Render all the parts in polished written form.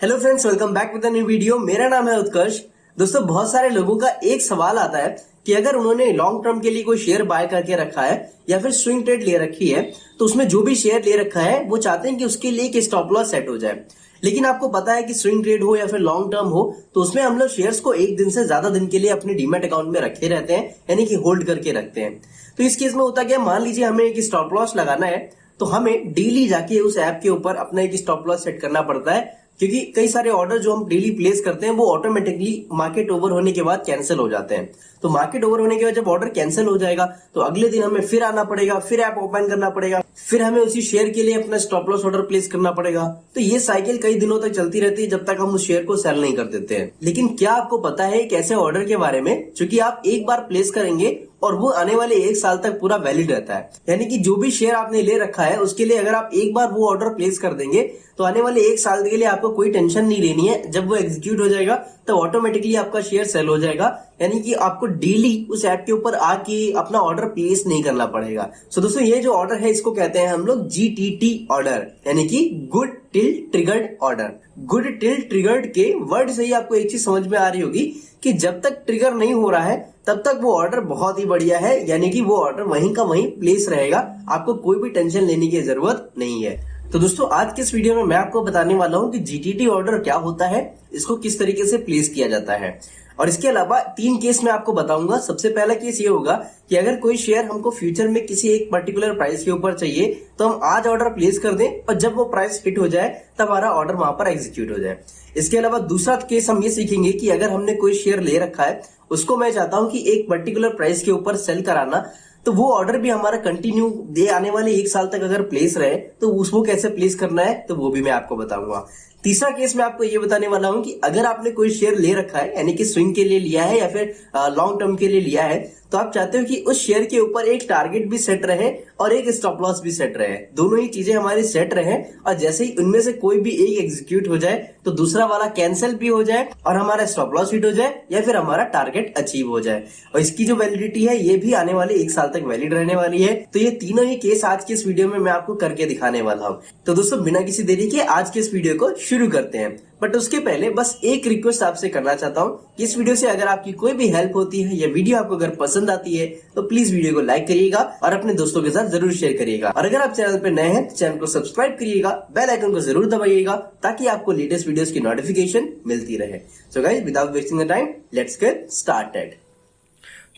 Hello friends, welcome back with a new video. मेरा नाम है उत्कर्ष। दोस्तों, बहुत सारे लोगों का एक सवाल आता है कि अगर उन्होंने लॉन्ग टर्म के लिए कोई शेयर बाय करके रखा है या फिर स्विंग ट्रेड ले रखी है, तो उसमें जो भी शेयर ले रखा है वो चाहते हैं कि उसके लिए एक स्टॉप लॉस सेट हो जाए। लेकिन आपको पता है कि स्विंग ट्रेड हो या फिर लॉन्ग टर्म हो, तो उसमें हम लोग शेयर्स को एक दिन से ज्यादा दिन के लिए अपने डीमैट अकाउंट में रखे रहते हैं, यानी कि होल्ड करके रखते हैं। तो इस केस में होता क्या, मान लीजिए हमें एक स्टॉप लॉस लगाना है, तो हमें डेली जाके उस ऐप के ऊपर अपना एक स्टॉप लॉस सेट करना पड़ता है, क्योंकि कई सारे ऑर्डर जो हम डेली प्लेस करते हैं वो ऑटोमेटिकली मार्केट ओवर होने के बाद कैंसिल हो जाते हैं। तो मार्केट ओवर होने के बाद जब ऑर्डर कैंसिल हो जाएगा तो अगले दिन हमें फिर आना पड़ेगा, फिर ऐप ओपन करना पड़ेगा, फिर हमें उसी शेयर के लिए अपना स्टॉप लॉस ऑर्डर प्लेस करना पड़ेगा। तो ये साइकिल कई दिनों तक चलती रहती है जब तक हम उस शेयर को सेल नहीं कर देते हैं। लेकिन क्या आपको पता है एक ऐसे ऑर्डर के बारे में जो कि आप एक बार प्लेस करेंगे और वो आने वाले एक साल तक पूरा वैलिड रहता है। यानी कि जो भी शेयर आपने ले रखा है उसके लिए अगर आप एक बार वो ऑर्डर प्लेस कर देंगे तो आने वाले एक साल के लिए आपको कोई टेंशन नहीं लेनी है। जब वो एग्जीक्यूट हो जाएगा तो ऑटोमेटिकली आपका शेयर सेल हो जाएगा, यानी कि आपको डेली उस ऐप के ऊपर आके अपना ऑर्डर प्लेस नहीं करना पड़ेगा। सो दोस्तों, ये जो ऑर्डर है इसको कहते हैं हम लोग GTT ऑर्डर, यानी कि good till triggered order. Good till triggered के वर्ड से ही आपको एक चीज समझ में आ रही होगी कि जब तक ट्रिगर नहीं हो रहा है तब तक वो ऑर्डर बहुत ही बढ़िया है, यानी कि वो ऑर्डर वहीं का वहीं प्लेस रहेगा, आपको कोई भी टेंशन लेने की जरूरत नहीं है। तो दोस्तों, आज के इस वीडियो में मैं आपको बताने वाला हूं कि GTT ऑर्डर क्या होता है, इसको किस तरीके से प्लेस किया जाता है, और इसके अलावा 3 केस में आपको बताऊंगा। सबसे पहला केस ये होगा कि अगर कोई शेयर हमको फ्यूचर में किसी एक पर्टिकुलर प्राइस के ऊपर चाहिए तो हम आज ऑर्डर प्लेस कर दें और जब वो प्राइस हिट हो जाए तब हमारा ऑर्डर वहां पर एग्जीक्यूट हो जाए। इसके अलावा दूसरा केस हम ये सीखेंगे कि अगर हमने कोई शेयर ले रखा है, उसको मैं चाहता हूं कि एक पर्टिकुलर प्राइस के ऊपर सेल कराना, तो वो ऑर्डर भी हमारा कंटिन्यू दे आने वाले एक साल तक अगर प्लेस रहे तो उसको कैसे प्लेस करना है तो वो भी मैं आपको बताऊंगा। तीसरा केस मैं आपको ये बताने वाला हूं कि अगर आपने कोई शेयर ले रखा है, यानी कि स्विंग के लिए लिया है या फिर लॉन्ग टर्म के लिए लिया है, तो आप चाहते हो कि उस शेयर के ऊपर एक टारगेट भी सेट रहे और एक स्टॉप लॉस भी सेट रहे, दोनों ही चीजें हमारी सेट रहे, और जैसे ही उनमें से कोई भी एक एग्जीक्यूट हो जाए तो दूसरा वाला कैंसिल भी हो जाए और हमारा स्टॉप लॉस हिट हो जाए या फिर हमारा टारगेट अचीव हो जाए। और इसकी जो वैलिडिटी है ये भी आने वाले एक साल तक वैलिड रहने वाली है। तो ये तीनों ही केस आज के इस वीडियो में मैं आपको करके दिखाने वाला हूँ। तो दोस्तों, बिना किसी देरी के आज के इस वीडियो को शुरू करते हैं। बट उसके पहले बस एक रिक्वेस्ट आपसे करना चाहता हूँ कि इस वीडियो से अगर आपकी कोई भी हेल्प होती है या वीडियो आपको अगर पसंद आती है तो प्लीज वीडियो को लाइक करिएगा और अपने दोस्तों के साथ जरूर शेयर करिएगा। और अगर आप चैनल पे नए हैं तो चैनल को सब्सक्राइब करिएगा, बेल आइकन को जरूर दबाइएगा ताकि आपको लेटेस्ट वीडियोस की नोटिफिकेशन मिलती रहे। So guys, without wasting the time, let's get started.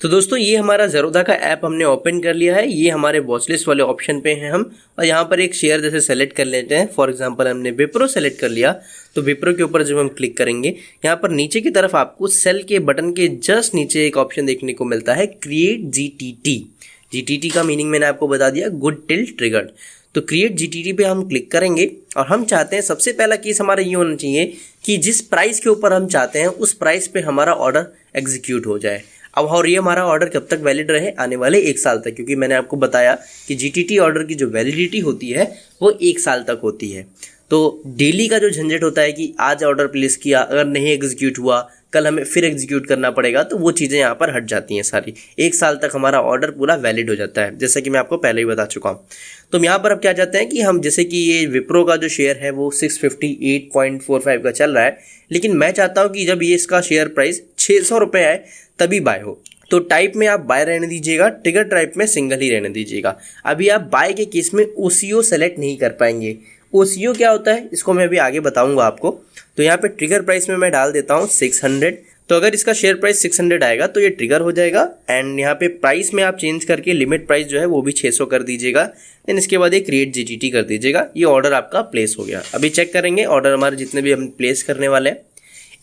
तो दोस्तों, ये हमारा ज़रोधा का ऐप हमने ओपन कर लिया है। ये हमारे वॉचलिस्ट वाले ऑप्शन पे हैं हम, और यहाँ पर एक शेयर जैसे सेलेक्ट कर लेते हैं। फॉर एग्जांपल हमने विप्रो सेलेक्ट कर लिया, तो विप्रो के ऊपर जब हम क्लिक करेंगे, यहाँ पर नीचे की तरफ आपको सेल के बटन के जस्ट नीचे एक ऑप्शन देखने को मिलता है, क्रिएट GTT। GTT का मीनिंग मैंने आपको बता दिया, गुड टिल ट्रिगर्ड। तो क्रिएट GTT पे हम क्लिक करेंगे और हम चाहते हैं, सबसे पहला केस हमारा ये होना चाहिए कि जिस प्राइस के ऊपर हम चाहते हैं उस प्राइस पे हमारा ऑर्डर एग्जीक्यूट हो जाए। अब और ये हमारा ऑर्डर कब तक वैलिड रहे, आने वाले एक साल तक, क्योंकि मैंने आपको बताया कि GTT ऑर्डर की जो वैलिडिटी होती है वो एक साल तक होती है। तो डेली का जो झंझट होता है कि आज ऑर्डर प्लेस किया, अगर नहीं एग्जीक्यूट हुआ कल हमें फिर एग्जीक्यूट करना पड़ेगा, तो वो चीज़ें यहाँ पर हट जाती हैं सारी। एक साल तक हमारा ऑर्डर पूरा वैलिड हो जाता है, जैसा कि मैं आपको पहले ही बता चुका हूँ। तो यहाँ पर अब क्या चाहते हैं कि हम, जैसे कि ये विप्रो का जो शेयर है वो 658.45 का चल रहा है, लेकिन मैं चाहता हूँ कि जब ये इसका शेयर प्राइस 600 रुपये आए तभी बाय हो। तो टाइप में आप बाय रहने दीजिएगा, ट्रिगर टाइप में सिंगल ही रहने दीजिएगा। अभी आप बाय के केस में OCO सेलेक्ट नहीं कर पाएंगे। OCO क्या होता है इसको मैं अभी आगे बताऊंगा आपको। तो यहाँ पे ट्रिगर प्राइस में मैं डाल देता हूँ 600। तो अगर इसका शेयर प्राइस 600 आएगा तो ये ट्रिगर हो जाएगा, एंड यहाँ पे प्राइस में आप चेंज करके लिमिट प्राइस जो है वो भी 600 कर दीजिएगा। देन इसके बाद ये क्रिएट GTT कर दीजिएगा। ये ऑर्डर आपका प्लेस हो गया। अभी चेक करेंगे ऑर्डर हमारे जितने भी हम प्लेस करने वाले हैं।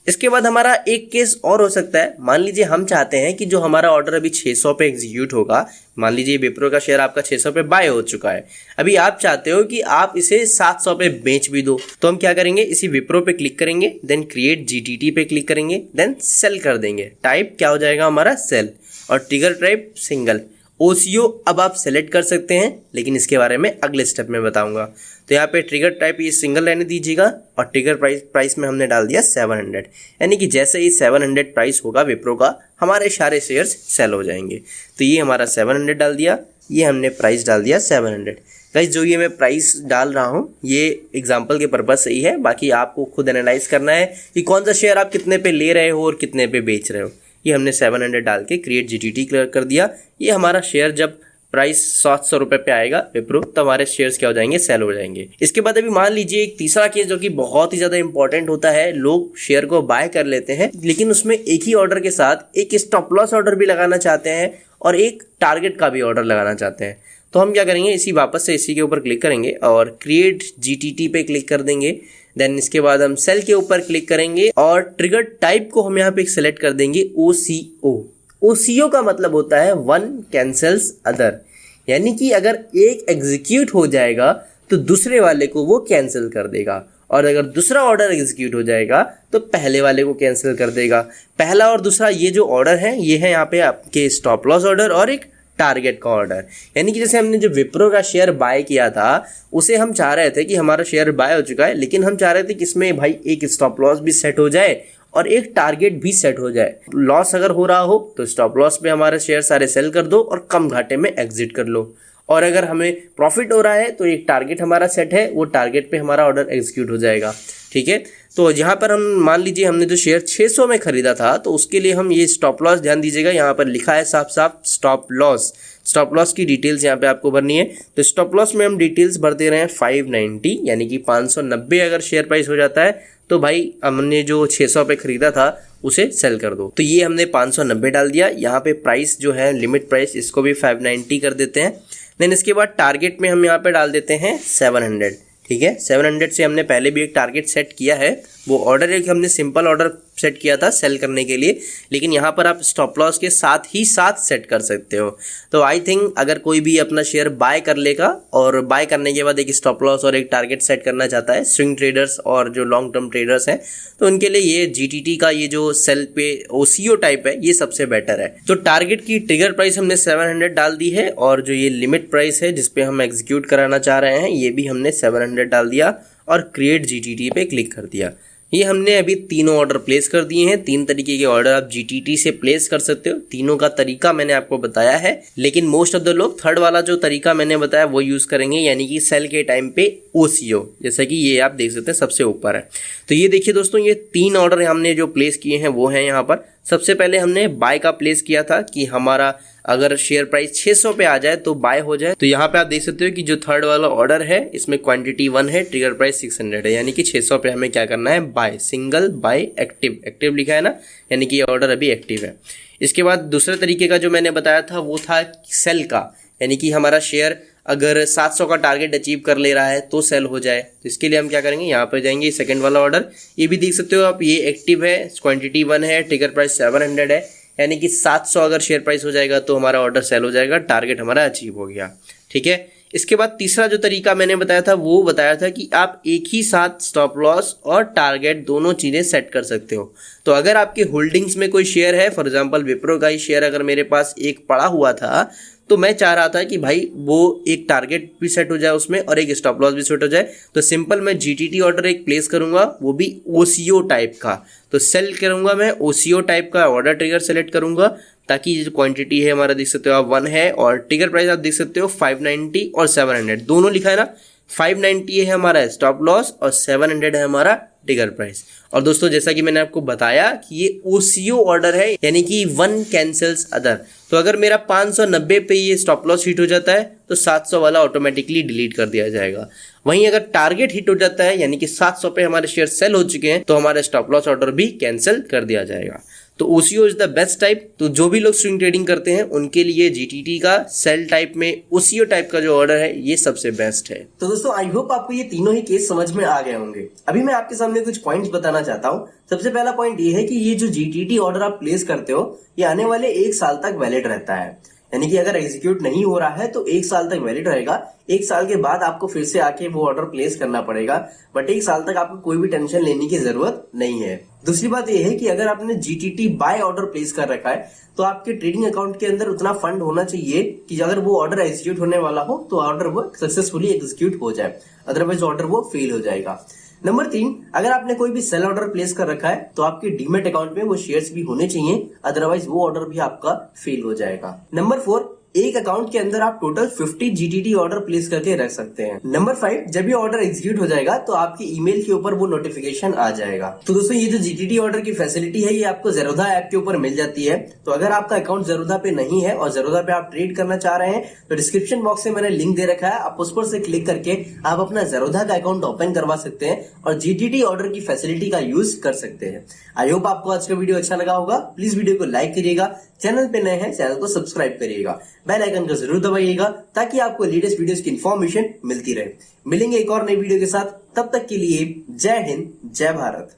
इसके बाद हमारा एक केस और हो सकता है, मान लीजिए हम चाहते हैं कि जो हमारा ऑर्डर अभी 600 पे एग्जीक्यूट होगा, मान लीजिए विप्रो का शेयर आपका 600 पे बाय हो चुका है, अभी आप चाहते हो कि आप इसे 700 पे बेच भी दो, तो हम क्या करेंगे, इसी विप्रो पे क्लिक करेंगे, देन क्रिएट GTT पे क्लिक करेंगे, देन सेल कर देंगे। टाइप क्या हो जाएगा हमारा, सेल, और ट्रिगर टाइप सिंगल। OCO अब आप सेलेक्ट कर सकते हैं, लेकिन इसके बारे में अगले स्टेप में बताऊंगा। तो यहाँ पे ट्रिगर टाइप ये सिंगल रहने दीजिएगा, और ट्रिगर प्राइस में हमने डाल दिया 700, यानी कि जैसे ही 700 प्राइस होगा विप्रो का, हमारे सारे शेयर्स सेल हो जाएंगे। तो ये हमारा 700 डाल दिया, ये हमने प्राइस डाल दिया 700। गाइस जो ये मैं प्राइस डाल रहा हूँ ये एग्जांपल के पर्पज से ही है, बाकी आपको खुद एनालाइज करना है कि कौन सा शेयर आप कितने पे ले रहे हो और कितने पे बेच रहे हो। ये हमने 700 डाल के क्रिएट जीटीटी क्लियर कर दिया। ये हमारा शेयर जब प्राइस 700 रुपए पे आएगा विप्रो, तो हमारे शेयर्स क्या हो जाएंगे, सेल हो जाएंगे। इसके बाद अभी मान लीजिए एक तीसरा केस जो कि बहुत ही ज्यादा इंपॉर्टेंट होता है, लोग शेयर को बाय कर लेते हैं लेकिन उसमें एक ही ऑर्डर के साथ एक स्टॉप लॉस ऑर्डर भी लगाना चाहते हैं और एक टारगेट का भी ऑर्डर लगाना चाहते हैं। तो हम क्या करेंगे, वापस से इसी के ऊपर क्लिक करेंगे और क्रिएट जीटीटी पे क्लिक कर देंगे। देन इसके बाद हम सेल के ऊपर क्लिक करेंगे और ट्रिगर टाइप को हम यहाँ पे सेलेक्ट कर देंगे OCO। OCO का मतलब होता है वन कैंसल्स अदर, यानी कि अगर एक एग्जीक्यूट हो जाएगा तो दूसरे वाले को वो कैंसिल कर देगा, और अगर दूसरा ऑर्डर एग्जीक्यूट हो जाएगा तो पहले वाले को कैंसिल कर देगा। पहला और दूसरा ये जो ऑर्डर है ये है यहाँ पे आपके स्टॉप लॉस ऑर्डर और एक टारगेट का ऑर्डर। यानी कि जैसे हमने जो विप्रो का शेयर बाय किया था उसे हम चाह रहे थे कि हमारा शेयर बाय हो चुका है, लेकिन हम चाह रहे थे कि इसमें भाई एक स्टॉप लॉस भी सेट हो जाए और एक टारगेट भी सेट हो जाए। लॉस अगर हो रहा हो तो स्टॉप लॉस पे हमारे शेयर सारे सेल कर दो और कम घाटे में एग्जिट कर लो, और अगर हमें प्रॉफिट हो रहा है तो एक टारगेट हमारा सेट है, वो टारगेट पे हमारा ऑर्डर एग्जीक्यूट हो जाएगा। ठीक है, तो यहाँ पर हम मान लीजिए हमने जो शेयर 600 में खरीदा था तो उसके लिए हम ये स्टॉप लॉस, ध्यान दीजिएगा यहाँ पर लिखा है साफ साफ स्टॉप लॉस। स्टॉप लॉस की डिटेल्स यहाँ पे आपको भरनी है। तो स्टॉप लॉस में हम डिटेल्स भर दे रहे हैं 590, यानी कि 590 अगर शेयर प्राइस हो जाता है तो भाई हमने जो 600 पे खरीदा था उसे सेल कर दो। तो ये हमने 590 डाल दिया। यहाँ पे प्राइस जो है लिमिट प्राइस इसको भी 590 कर देते हैं। देन इसके बाद टारगेट में हम यहाँ पे डाल देते हैं 700। ठीक है, 700 से हमने पहले भी एक टारगेट सेट किया है, वो ऑर्डर एक हमने सिंपल ऑर्डर सेट किया था सेल करने के लिए, लेकिन यहाँ पर आप स्टॉप लॉस के साथ ही साथ सेट कर सकते हो। तो आई थिंक अगर कोई भी अपना शेयर बाय कर लेगा और बाय करने के बाद एक स्टॉप लॉस और एक टारगेट सेट करना चाहता है, स्विंग ट्रेडर्स और जो लॉन्ग टर्म ट्रेडर्स हैं, तो उनके लिए ये जीटीटी का ये जो सेल पे OCO टाइप है ये सबसे बेटर है। तो टारगेट की ट्रिगर प्राइस हमने 700 डाल दी है और जो ये लिमिट प्राइस है जिसपे हम एग्जीक्यूट कराना चाह रहे हैं ये भी हमने 700 डाल दिया और क्रिएट जीटीटी पे क्लिक कर दिया। ये हमने अभी तीनों ऑर्डर प्लेस कर दिए हैं। 3 तरीके के ऑर्डर आप जीटीटी से प्लेस कर सकते हो, तीनों का तरीका मैंने आपको बताया है, लेकिन मोस्ट ऑफ द लोग थर्ड वाला जो तरीका मैंने बताया वो यूज करेंगे, यानी कि सेल के टाइम पे OCO, जैसा कि ये आप देख सकते हैं सबसे ऊपर है। तो ये देखिए दोस्तों, ये 3 ऑर्डर हमने जो प्लेस किए हैं वो है यहाँ पर। सबसे पहले हमने बाय का प्लेस किया था कि हमारा अगर शेयर प्राइस 600 पे आ जाए तो बाय हो जाए। तो यहाँ पे आप देख सकते हो कि जो थर्ड वाला ऑर्डर है इसमें क्वांटिटी 1 है, ट्रिगर प्राइस 600 है, यानी कि 600 पे हमें क्या करना है, by, single by active, active लिखा है ना, यानी कि ये ऑर्डर अभी एक्टिव है। इसके बाद दूसरे तरीके का जो मैंने बताया था वो था सेल का, यानी कि हमारा शेयर अगर 700 का टारगेट अचीव कर ले रहा है तो सेल हो जाए। तो इसके लिए हम क्या करेंगे, यहाँ पर जाएंगे, सेकंड वाला ऑर्डर ये भी देख सकते हो आप, ये एक्टिव है, क्वांटिटी 1 है, ट्रिगर प्राइस 700 है, यानी कि 700 अगर शेयर प्राइस हो जाएगा तो हमारा ऑर्डर सेल हो जाएगा, टारगेट हमारा अचीव हो गया। ठीक है, इसके बाद तीसरा जो तरीका मैंने बताया था वो बताया था कि आप एक ही साथ स्टॉप लॉस और टारगेट दोनों चीजें सेट कर सकते हो। तो अगर आपके होल्डिंग्स में कोई शेयर है, फॉर एग्जांपल विप्रो का ही शेयर अगर मेरे पास एक पड़ा हुआ था तो मैं चाह रहा था कि भाई वो एक टारगेट भी सेट हो जाए उसमें और एक स्टॉप लॉस भी सेट हो जाए, तो सिंपल मैं जीटीटी ऑर्डर एक प्लेस करूंगा, वो भी OCO टाइप का। तो सेल करूंगा मैं OCO टाइप का ऑर्डर ट्रिगर सेलेक्ट करूंगा, ताकि जो क्वांटिटी है हमारा देख सकते हो आप 1 है और ट्रिगर प्राइस आप देख सकते हो 590 और 700 दोनों लिखा है ना। 590 है हमारा स्टॉप लॉस और 700 है हमारा ट्रिगर प्राइस। और दोस्तों जैसा कि मैंने आपको बताया कि ये OCO ऑर्डर है, यानी कि 1 कैंसल्स अदर। तो अगर मेरा 590 पे ये स्टॉप लॉस हिट हो जाता है तो 700 वाला ऑटोमेटिकली डिलीट कर दिया जाएगा। वहीं अगर टारगेट हिट हो जाता है, यानी कि 700 पे हमारे शेयर सेल हो चुके हैं, तो हमारा स्टॉप लॉस ऑर्डर भी कैंसिल कर दिया जाएगा। तो OCO is the best type. तो जो भी लोग स्विंग ट्रेडिंग करते हैं उनके लिए जीटीटी का सेल टाइप में OCO टाइप का जो ऑर्डर है ये सबसे बेस्ट है। तो दोस्तों आई होप आपको ये तीनों ही केस समझ में आ गए होंगे। अभी मैं आपके सामने कुछ पॉइंट्स बताना चाहता हूँ। सबसे पहला पॉइंट ये है कि ये जो जीटीटी ऑर्डर आप प्लेस करते हो ये आने वाले 1 साल तक वैलिड रहता है, यानी कि अगर एग्जीक्यूट नहीं हो रहा है तो 1 साल तक वैलिड रहेगा। 1 साल के बाद आपको फिर से आके वो ऑर्डर प्लेस करना पड़ेगा, बट 1 साल तक आपको कोई भी टेंशन लेने की जरूरत नहीं है। दूसरी बात यह है कि अगर आपने जीटीटी बाय ऑर्डर प्लेस कर रखा है तो आपके ट्रेडिंग अकाउंट के अंदर उतना फंड होना चाहिए कि अगर वो ऑर्डर एग्जीक्यूट होने वाला हो तो ऑर्डर वो सक्सेसफुली एग्जीक्यूट हो जाए, अदरवाइज ऑर्डर वो फेल हो जाएगा। नंबर 3, अगर आपने कोई भी सेल ऑर्डर प्लेस कर रखा है तो आपके डीमेट अकाउंट में वो शेयर्स भी होने चाहिए, अदरवाइज वो ऑर्डर भी आपका फेल हो जाएगा। नंबर 4, एक अकाउंट के अंदर आप टोटल 50 GTT ऑर्डर प्लेस करके रख सकते हैं। नंबर 5, जब ये ऑर्डर एग्जीक्यूट हो जाएगा तो आपके ईमेल के ऊपर वो नोटिफिकेशन आ जाएगा। तो दोस्तों ये जो GTT ऑर्डर की फैसिलिटी है ये आपको ज़ेरोधा ऐप के ऊपर मिल जाती है। तो अगर आपका अकाउंट ज़ेरोधा पे नहीं है और ज़ेरोधा पे आप ट्रेड करना चाह रहे हैं तो डिस्क्रिप्शन बॉक्स में मैंने लिंक दे रखा है, आप उस पर से क्लिक करके आप अपना ज़ेरोधा का अकाउंट ओपन करवा सकते हैं और GTT ऑर्डर की फैसिलिटी का यूज कर सकते हैं। आई होप आपको आज का वीडियो अच्छा लगा होगा। प्लीज वीडियो को लाइक करिएगा, चैनल पे नए हैं चैनल को सब्सक्राइब करिएगा, बेल आइकन को जरूर दबाइएगा ताकि आपको लेटेस्ट वीडियोस की इन्फॉर्मेशन मिलती रहे। मिलेंगे एक और नई वीडियो के साथ, तब तक के लिए जय हिंद जय भारत।